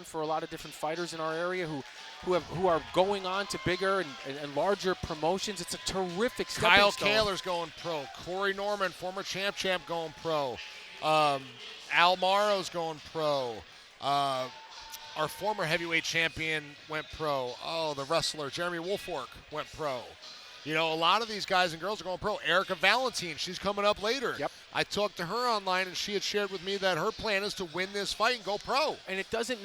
ground for a lot of different fighters in our area who are going on to bigger and larger promotions. It's a terrific stepping Kyle stone. Kaler's going pro. Corey Norman, former champ, going pro. Al Morrow's going pro. Our former heavyweight champion went pro. Oh, the wrestler Jeremy Wolfork went pro. You know, a lot of these guys and girls are going pro. Erica Valentine, she's coming up later. Yep. I talked to her online, and she had shared with me that her plan is to win this fight and go pro. And it doesn't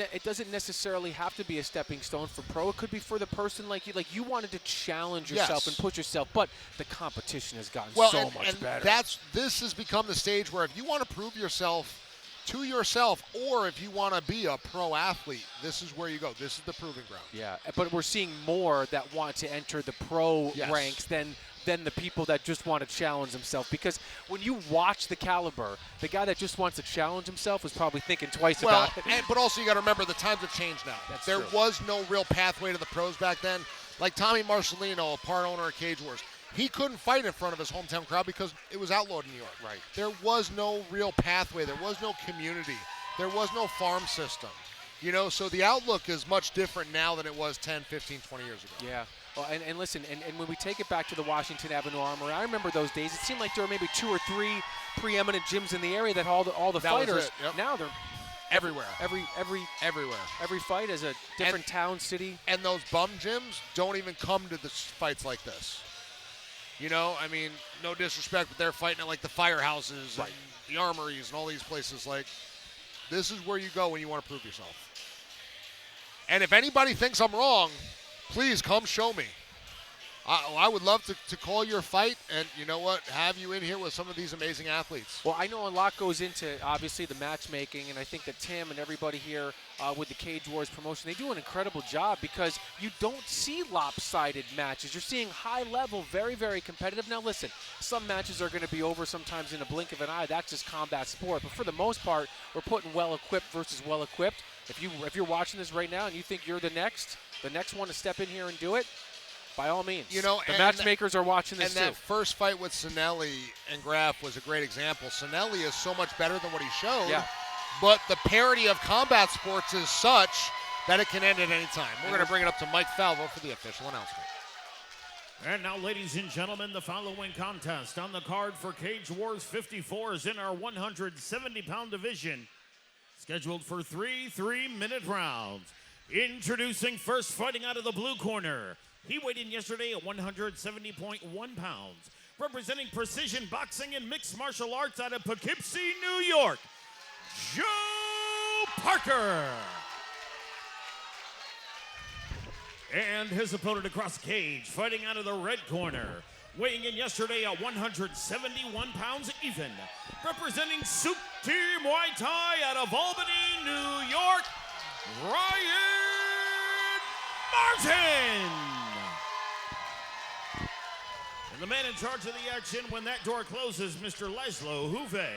necessarily have to be a stepping stone for pro. It could be for the person like you wanted to challenge yourself and push yourself, but the competition has gotten so much better. This has become the stage where if you want to prove yourself to yourself, or if you want to be a pro athlete, this is where you go. This is the proving ground. Yeah, but we're seeing more that want to enter the pro ranks than the people that just want to challenge themselves. Because when you watch the caliber, the guy that just wants to challenge himself was probably thinking twice about it. But also you got to remember the times have changed now. There was no real pathway to the pros back then. Like Tommy Marcelino, a part owner of Cage Wars, he couldn't fight in front of his hometown crowd because it was outlawed in New York. Right. There was no real pathway. There was no community. There was no farm system. You know, so the outlook is much different now than it was 10, 15, 20 years ago. Yeah. Well, and listen, and when we take it back to the Washington Avenue Armory, I remember those days. It seemed like there were maybe 2 or 3 preeminent gyms in the area that all the fighters. Was it. Yep. Now they're everywhere. Everywhere. Every fight is a different town, city. And those bum gyms don't even come to the fights like this. You know, I mean, no disrespect, but they're fighting at like the firehouses and the armories and all these places. Like, this is where you go when you want to prove yourself. And if anybody thinks I'm wrong, please come show me. I would love to call your fight and, you know what, have you in here with some of these amazing athletes. Well, I know a lot goes into, obviously, the matchmaking, and I think that Tim and everybody here with the Cage Wars promotion, they do an incredible job because you don't see lopsided matches. You're seeing high-level, very, very competitive. Now, listen, some matches are going to be over sometimes in a blink of an eye. That's just combat sport. But for the most part, we're putting well-equipped versus well-equipped. If you're watching this right now and you think you're the next one to step in here and do it, by all means. You know, the matchmakers are watching this too. And that first fight with Sinelli and Graf was a great example. Sinelli is so much better than what he showed, but the parity of combat sports is such that it can end at any time. We're going to bring it up to Mike Falvo for the official announcement. And now, ladies and gentlemen, the following contest on the card for Cage Wars 54 is in our 170-pound division, scheduled for 3 3-minute rounds. Introducing first, fighting out of the blue corner. He weighed in yesterday at 170.1 pounds. Representing precision boxing and mixed martial arts out of Poughkeepsie, New York, Joe Parker. And his opponent across the cage, fighting out of the red corner, weighing in yesterday at 171 pounds even. Representing Soup Team Muay Thai out of Albany, New York, Ryan Martin. And the man in charge of the action when that door closes, Mr. Laszlo Huve. That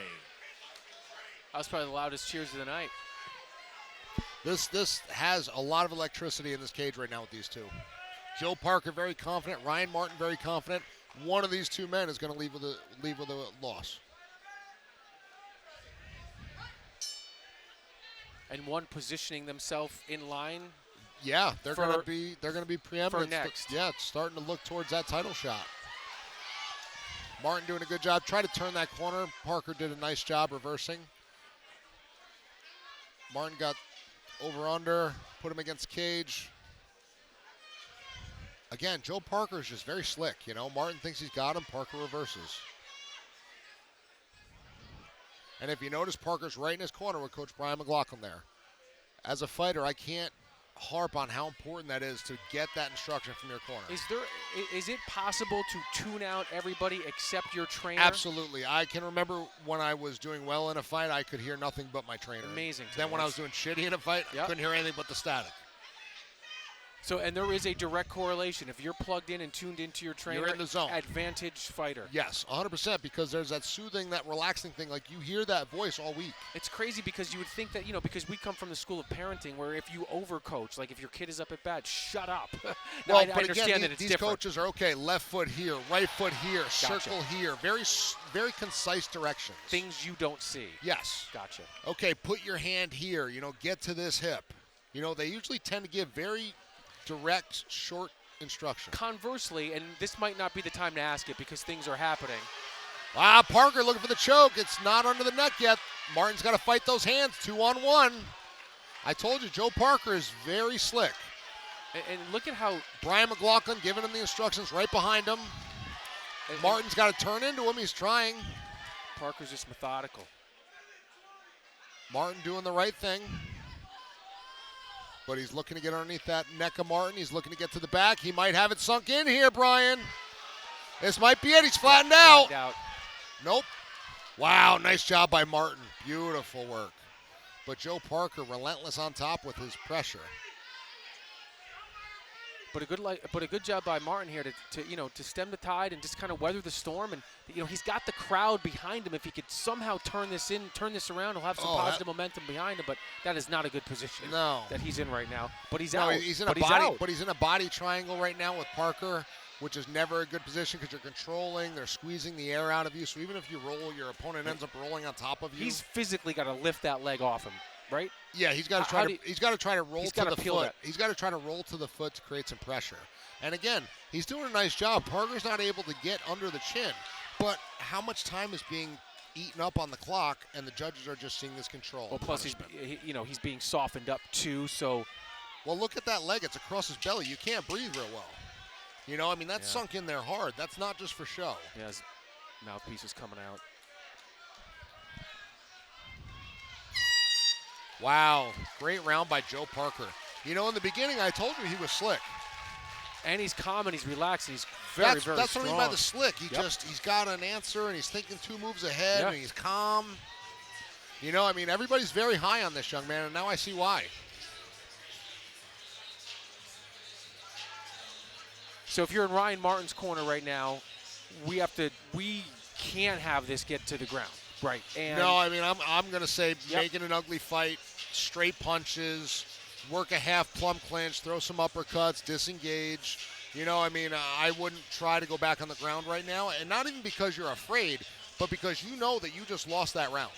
was probably the loudest cheers of the night. This has a lot of electricity in this cage right now with these two. Joe Parker very confident, Ryan Martin very confident. One of these two men is going to leave with a loss. And one positioning themselves in line. Yeah, they're going to be preeminent. For next. Yeah, it's starting to look towards that title shot. Martin doing a good job. Try to turn that corner. Parker did a nice job reversing. Martin got over under, put him against the cage. Again, Joe Parker is just very slick. You know, Martin thinks he's got him. Parker reverses. And if you notice, Parker's right in his corner with Coach Brian McLaughlin there. As a fighter, I can't harp on how important that is to get that instruction from your corner. Is it possible to tune out everybody except your trainer? Absolutely. I can remember when I was doing well in a fight, I could hear nothing but my trainer. Amazing. Then when I was doing shitty in a fight, I couldn't hear anything but the static. So, and there is a direct correlation. If you're plugged in and tuned into your trainer, you're in the zone. Advantage fighter. Yes, 100%, because there's that soothing, that relaxing thing. Like, you hear that voice all week. It's crazy because you would think that, you know, because we come from the school of parenting where if you overcoach, like if your kid is up at bat, shut up. Now, well, I understand again, that it's these different. coaches are, okay, left foot here, right foot here, circle here. Very, very concise directions. Things you don't see. Yes. Gotcha. Okay, put your hand here, you know, get to this hip. You know, they usually tend to give very direct, short instruction. Conversely, and this might not be the time to ask it because things are happening. Parker looking for the choke. It's not under the neck yet. Martin's got to fight those hands, 2-on-1. I told you, Joe Parker is very slick. And look at how Brian McLaughlin giving him the instructions right behind him. Martin's got to turn into him. He's trying. Parker's just methodical. Martin doing the right thing. But he's looking to get underneath that neck of Martin. He's looking to get to the back. He might have it sunk in here, Brian. This might be it. He's flattened out. Nope. Wow, nice job by Martin. Beautiful work. But Joe Parker relentless on top with his pressure. But a good job by Martin here to stem the tide and just kind of weather the storm. And he's got the crowd behind him. If he could somehow turn this around, he'll have some positive momentum behind him. But that is not a good position that he's in right now. But he's out. He's in a body triangle right now with Parker, which is never a good position because you're controlling. They're squeezing the air out of you. So even if you roll, your opponent ends up rolling on top of you. He's physically got to lift that leg off him. Right? Yeah, he's got to try to roll to the foot. He's got to try to roll to the foot to create some pressure. And again, he's doing a nice job. Parker's not able to get under the chin, but how much time is being eaten up on the clock, and the judges are just seeing this control. Well, plus he's being softened up too. So, well, look at that leg. It's across his belly. You can't breathe real well. That's sunk in there hard. That's not just for show. Yeah, his mouthpiece is coming out. Wow, great round by Joe Parker. In the beginning, I told you he was slick. And he's calm and he's relaxed. And he's very strong. That's what I mean by the slick. He's got an answer and he's thinking 2 moves ahead and he's calm. Everybody's very high on this young man, and now I see why. So if you're in Ryan Martin's corner right now, we can't have this get to the ground. Right. And no, I'm going to say making an ugly fight, straight punches, work a half plumb clinch, throw some uppercuts, disengage. I wouldn't try to go back on the ground right now, and not even because you're afraid, but because you know that you just lost that round.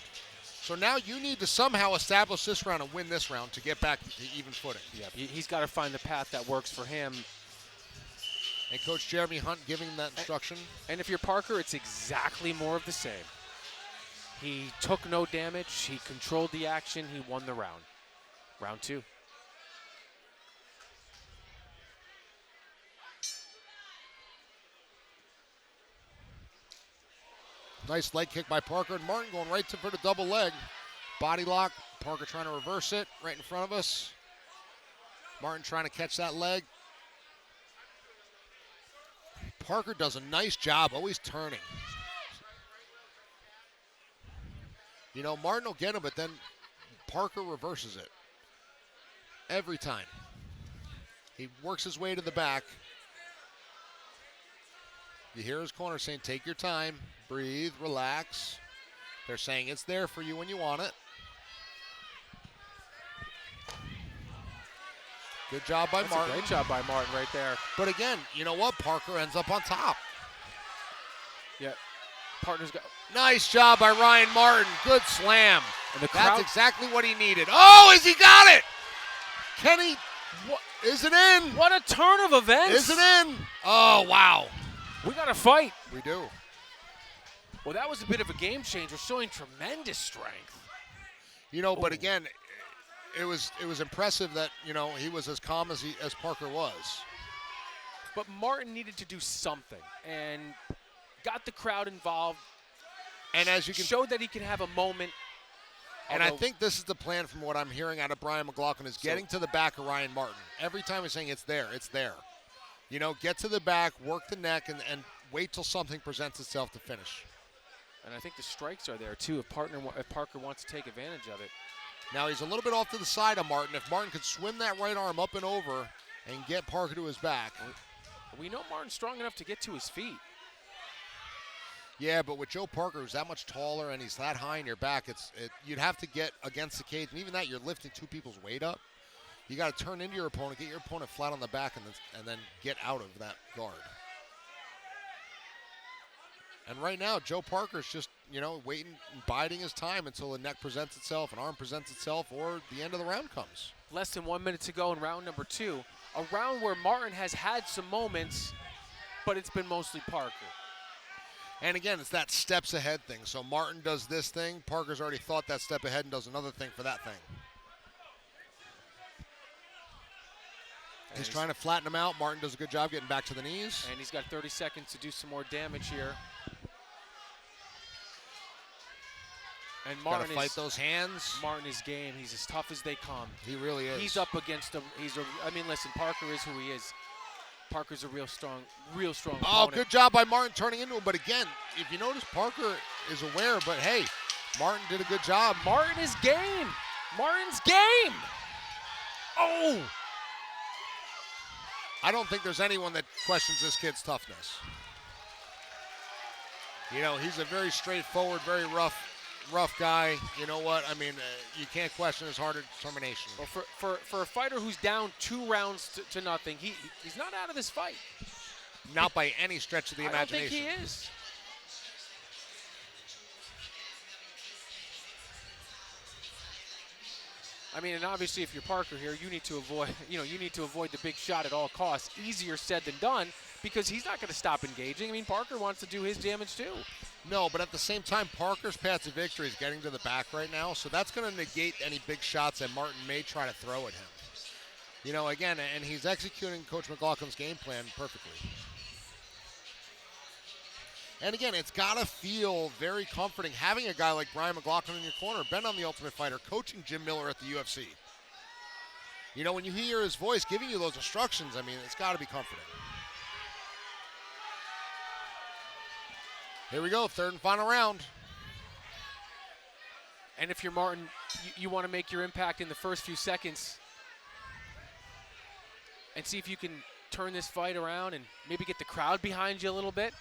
So now you need to somehow establish this round and win this round to get back to even footing. Yeah, he's got to find the path that works for him. And Coach Jeremy Hunt giving him that instruction. And if you're Parker, it's exactly more of the same. He took no damage. He controlled the action. He won the round. Round 2. Nice leg kick by Parker. And Martin going right for the double leg. Body lock. Parker trying to reverse it right in front of us. Martin trying to catch that leg. Parker does a nice job always turning. Martin will get him, but then Parker reverses it. Every time. He works his way to the back. You hear his corner saying, take your time, breathe, relax. They're saying it's there for you when you want it. Good job by Martin. Great job by Martin right there. But again, you know what? Parker ends up on top. Yeah. Partners go. Nice job by Ryan Martin. Good slam. And the crowd, that's exactly what he needed. Oh, has he got it? Kenny, is it in? What a turn of events. Is it in? Oh, wow. We got to fight. We do. Well, that was a bit of a game changer, showing tremendous strength. But again, it was impressive that, he was as calm as Parker was. But Martin needed to do something and got the crowd involved. And as you can showed that he can have a moment. And I think this is the plan from what I'm hearing out of Brian McLaughlin is getting to the back of Ryan Martin. Every time he's saying it's there, it's there. Get to the back, work the neck, and wait till something presents itself to finish. And I think the strikes are there, too, if Parker wants to take advantage of it. Now he's a little bit off to the side of Martin. If Martin could swim that right arm up and over and get Parker to his back. We know Martin's strong enough to get to his feet. Yeah, but with Joe Parker, who's that much taller and he's that high in your back, you'd have to get against the cage. And even that, you're lifting 2 people's weight up. You got to turn into your opponent, get your opponent flat on the back, and then get out of that guard. And right now, Joe Parker's just, waiting and biding his time until the neck presents itself, an arm presents itself, or the end of the round comes. less than 1 minute to go in round number 2. A round where Martin has had some moments, but it's been mostly Parker. And again, it's that steps ahead thing. So Martin does this thing. Parker's already thought that step ahead and does another thing for that thing. He's trying to flatten him out. Martin does a good job getting back to the knees. And he's got 30 seconds to do some more damage here. And Martin gotta fight those hands. Martin is game. He's as tough as they come. He really is. He's up against him. I mean, listen, Parker is who he is. Parker's a real strong opponent. Oh, good job by Martin turning into him. But again, if you notice, Parker is aware. But hey, Martin did a good job. Martin is game. Martin's game. Oh. I don't think there's anyone that questions this kid's toughness. You know, he's a very straightforward, very rough guy. You know what? I mean, you can't question his hard determination. Well, for a fighter who's down 2 rounds to nothing, he's not out of this fight. Not by any stretch of the imagination. I don't think he is. I mean, and obviously, if you're Parker here, you need to avoid the big shot at all costs. Easier said than done, because he's not going to stop engaging. I mean, Parker wants to do his damage too. No, but at the same time, Parker's path to victory is getting to the back right now, so that's going to negate any big shots that Martin may try to throw at him. You know, again, and he's executing Coach McLaughlin's game plan perfectly. And again, it's got to feel very comforting having a guy like Brian McLaughlin in your corner, been on The Ultimate Fighter, coaching Jim Miller at the UFC. You know, when you hear his voice giving you those instructions, I mean, it's got to be comforting. Here we go, third and final round. And if you're Martin, you want to make your impact in the first few seconds and see if you can turn this fight around and maybe get the crowd behind you a little bit.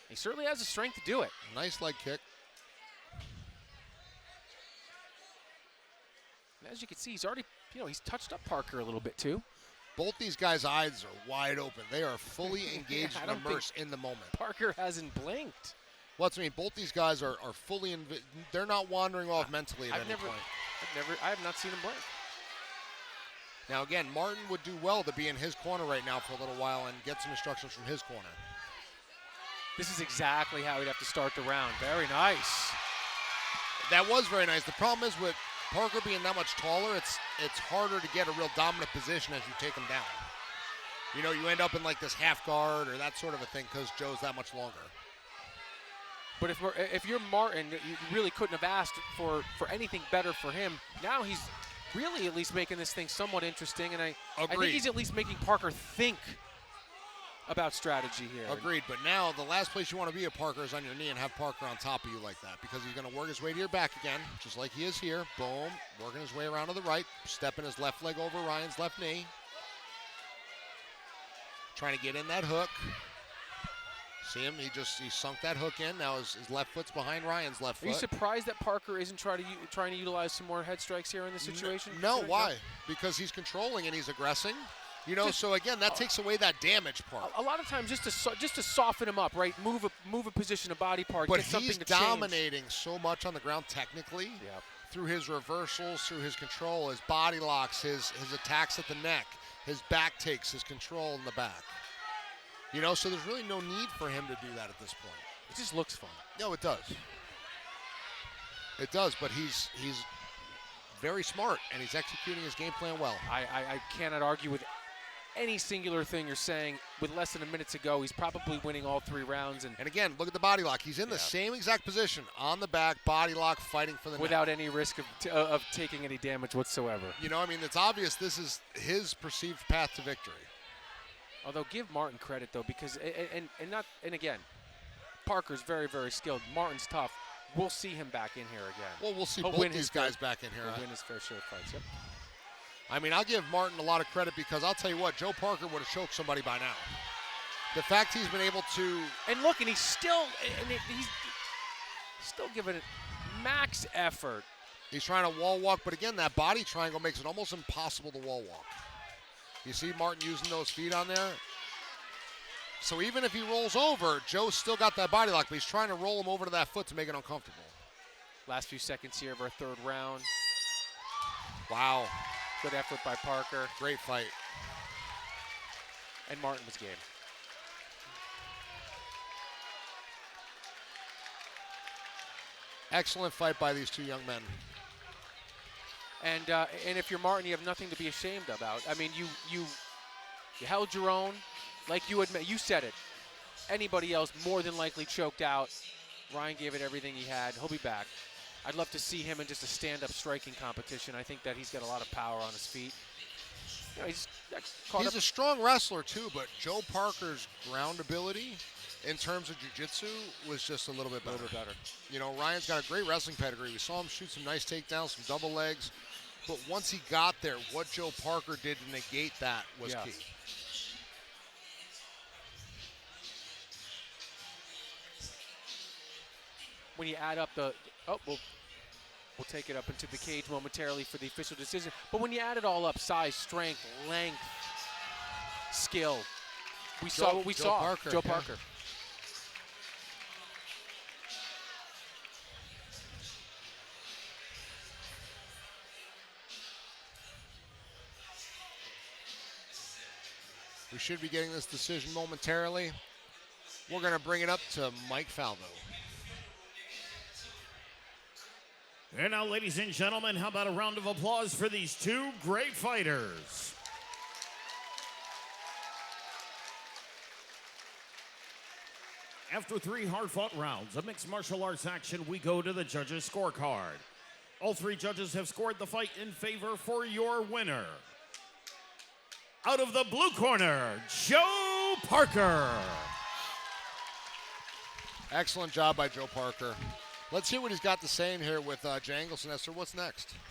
He certainly has the strength to do it. Nice leg kick. And as you can see, he's already, he's touched up Parker a little bit too. Both these guys' eyes are wide open. They are fully engaged and immersed in the moment. Parker hasn't blinked. Well, that's what I mean. Both these guys are fully, they're not wandering off mentally at any point. I have not seen him blink. Now, again, Martin would do well to be in his corner right now for a little while and get some instructions from his corner. This is exactly how he'd have to start the round. Very nice. That was very nice. The problem is with Parker being that much taller, it's harder to get a real dominant position as you take him down. You know, you end up in like this half guard or that sort of a thing because Joe's that much longer. But if you're Martin, you really couldn't have asked for anything better for him. Now he's really at least making this thing somewhat interesting, and I think he's at least making Parker think about strategy here. Agreed, but now the last place you want to be at Parker is on your knee and have Parker on top of you like that, because he's going to work his way to your back again, just like he is here. Boom, working his way around to the right, stepping his left leg over Ryan's left knee. Trying to get in that hook. See him, he sunk that hook in. Now his left foot's behind Ryan's left foot. Are you surprised that Parker isn't trying to utilize some more head strikes here in this situation? No, why? Because he's controlling and he's aggressing. You know, so again, that takes away that damage part. A lot of times, just to soften him up, right? Move a position, a body part, but get something to change. But he's dominating so much on the ground technically. Yep. Through his reversals, through his control, his body locks, his attacks at the neck, his back takes, his control in the back. You know, so there's really no need for him to do that at this point. It just looks fun. No, it does. It does, but he's very smart and he's executing his game plan well. I cannot argue with any singular thing you're saying. With less than a minute to go, he's probably winning all 3 rounds. And again, look at the body lock. He's in the same exact position, on the back, body lock, fighting for the without neck. any risk of taking any damage whatsoever. You know, I mean, it's obvious this is his perceived path to victory. Although, give Martin credit, though, because, and again, Parker's very, very skilled. Martin's tough. We'll see him back in here again. Well, we'll see both these guys back in here. He'll win his fair share of fights, yep. I mean, I'll give Martin a lot of credit because I'll tell you what, Joe Parker would have choked somebody by now. The fact he's been able to... And look, and he's still giving it max effort. He's trying to wall walk, but again, that body triangle makes it almost impossible to wall walk. You see Martin using those feet on there? So even if he rolls over, Joe's still got that body lock, but he's trying to roll him over to that foot to make it uncomfortable. Last few seconds here of our 3rd round. Wow. Good effort by Parker. Great fight. And Martin was game. Excellent fight by these two young men. And if you're Martin, you have nothing to be ashamed about. I mean, you held your own, like you admit. You said it. Anybody else more than likely choked out. Ryan gave it everything he had. He'll be back. I'd love to see him in just a stand-up striking competition. I think that he's got a lot of power on his feet. You know, He's a strong wrestler too, but Joe Parker's ground ability in terms of jiu-jitsu was just a little bit better. You know, Ryan's got a great wrestling pedigree. We saw him shoot some nice takedowns, some double legs. But once he got there, what Joe Parker did to negate that was key. When you add up we'll take it up into the cage momentarily for the official decision. But when you add it all up, size, strength, length, skill, we saw what we saw. Parker, Joe Parker. We should be getting this decision momentarily. We're going to bring it up to Mike Falvo. And now, ladies and gentlemen, how about a round of applause for these two great fighters? After 3 hard-fought rounds of mixed martial arts action, we go to the judges' scorecard. All 3 judges have scored the fight in favor for your winner. Out of the blue corner, Joe Parker. Excellent job by Joe Parker. Let's hear what he's got to say in here with Jay Engelson. Esther, what's next?